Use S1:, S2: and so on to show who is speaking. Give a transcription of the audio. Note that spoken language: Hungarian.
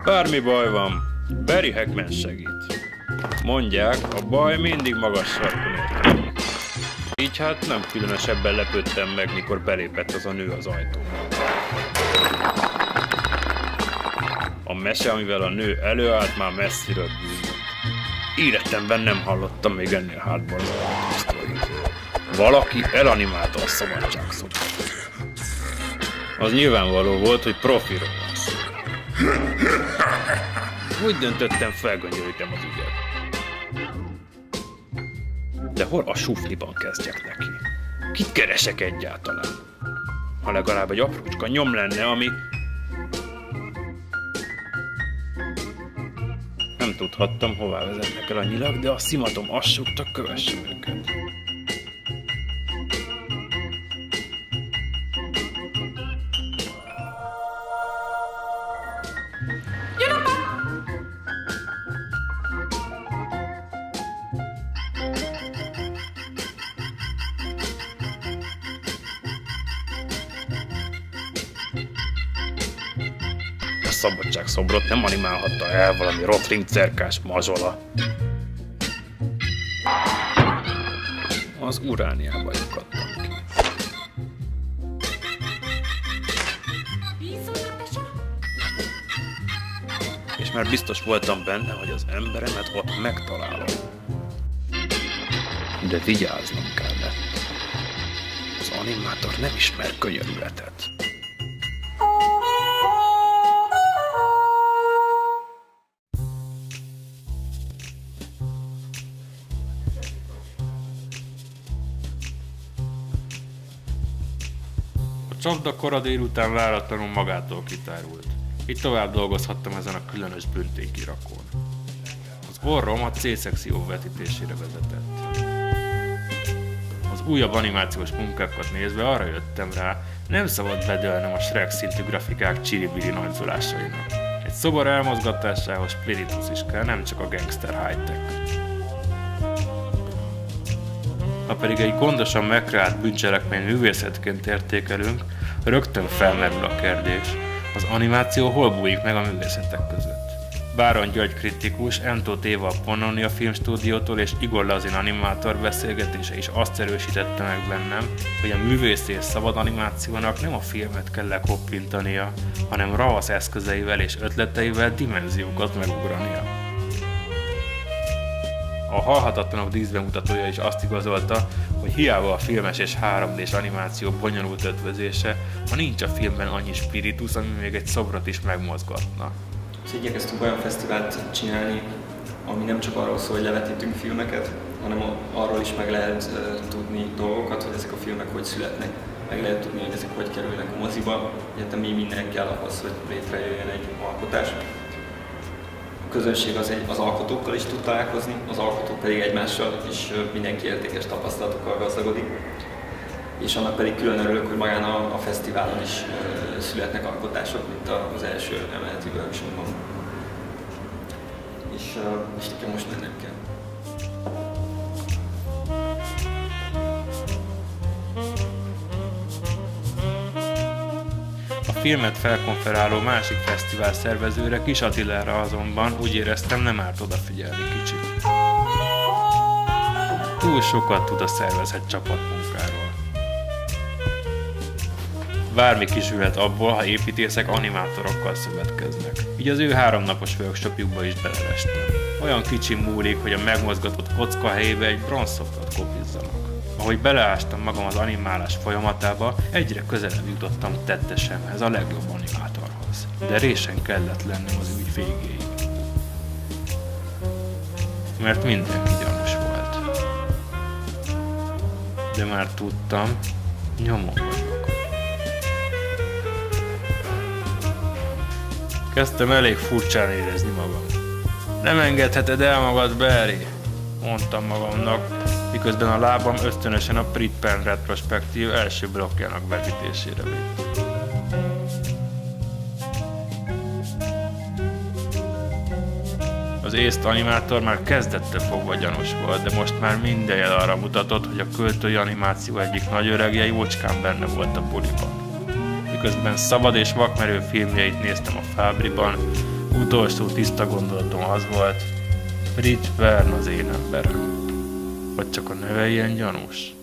S1: Bármi baj van, Barry Hackman segít. Mondják, a baj mindig magas sarkon érkezik. Így hát nem különösebben lepődtem meg, mikor belépett az a nő az ajtóba. A mese, amivel a nő előállt, már messziről bűzött. Életemben nem hallottam még ennél hátborzalmas sztorit. Valaki elanimált a szabadságszobát. Az nyilvánvaló volt, hogy profiról van szó. Úgy döntöttem, felgöngyölítem az ügyet. De hol a sufniban kezdjek neki? Kit keresek egyáltalán? Ha legalább egy aprócska nyom lenne, ami... Nem tudhattam, hová vezetnek el a nyilak, de a szimatom azt súgta, kövessem őket. A szabadságszobrot nem animálhatta el valami rotring cerkás mazsola. Az Urániába lyukadtam ki. És már biztos voltam benne, hogy az emberemet ott megtalálom. De vigyáznom kellett. Az animátor nem ismer könyörületet. A csapda kora délután váratlanul magától kitárult. Így tovább dolgozhattam ezen a különös büntékirakón. Az orrom a C-szekció vetítésére vezetett. Az újabb animációs munkákat nézve arra jöttem rá, nem szabad bedőlnem a Shrek szintű grafikák csili-bili nagyzolásainak. Egy szobor elmozgatásához spiritus is kell, nem csak a gangster high-tech. Ha pedig egy gondosan megkreált bűncselekmény művészetként értékelünk, rögtön felmerül a kérdés, az animáció hol bújik meg a művészetek között. Báron György kritikus, Entóth Éva a Pannonia Filmstúdiótól és Igor Lazin animátor beszélgetése is azt erősítette meg bennem, hogy a művészi és szabad animációnak nem a filmet kell lekoppintania, hanem ravasz eszközeivel és ötleteivel dimenziókat megugrania. A Halhatatlanok díszbemutatója is azt igazolta, hogy hiába a filmes és 3D-s animáció bonyolult ötvözése, ha nincs a filmben annyi spiritus, ami még egy szobrot is megmozgatna.
S2: Igyekeztünk olyan fesztivált csinálni, ami nem csak arról szól, hogy levetítünk filmeket, hanem arról is meg lehet tudni dolgokat, hogy ezek a filmek hogy születnek. Meg lehet tudni, hogy ezek hogy kerülnek a moziba, illetve mi minden kell ahhoz, hogy létrejöjjön egy alkotás. A közönség az alkotókkal is tud találkozni, az alkotók pedig egymással, és mindenki értékes tapasztalatokkal gazdagodik. És annak pedig külön örülök, hogy magán a fesztiválon is születnek alkotások, mint az első emeleti workshopban. És nekem most mennem kell.
S1: A filmet felkonferáló másik fesztivál szervezőre, Kis Attilára azonban úgy éreztem, nem árt odafigyelni kicsit. Túl sokat tud a szervezet csapatmunkáról. Bármi kisülhet abból, ha építészek animátorokkal szövetkeznek. Így az ő 3 napos workshopjukba is belelestem. Olyan kicsi múlik, hogy a megmozgatott kocka helyébe egy bronzszobrat kopizzanak. Ahogy beleástam magam az animálás folyamatába, egyre közelebb jutottam tettesemhez, a legjobb animátorhoz. De résen kellett lennem az ügy végéig. Mert mindenki gyanús volt. De már tudtam, nyomon vagyok. Kezdtem elég furcsán érezni magam. Nem engedheted el magad, Barry, mondtam magamnak, miközben a lábam ösztönösen a Pridpen retrospektív első blokkjának vetítésére vitt. Az észt animátor már kezdettől fogva gyanús volt, de most már minden jel arra mutatott, hogy a költői animáció egyik nagy öregje jócskán benne volt a buliban. miközben szabad és vakmerő filmjeit néztem a Fábriban, utolsó tiszta gondolatom az volt, Fritz Wern az én emberem. Vagy csak a neve ilyen gyanús?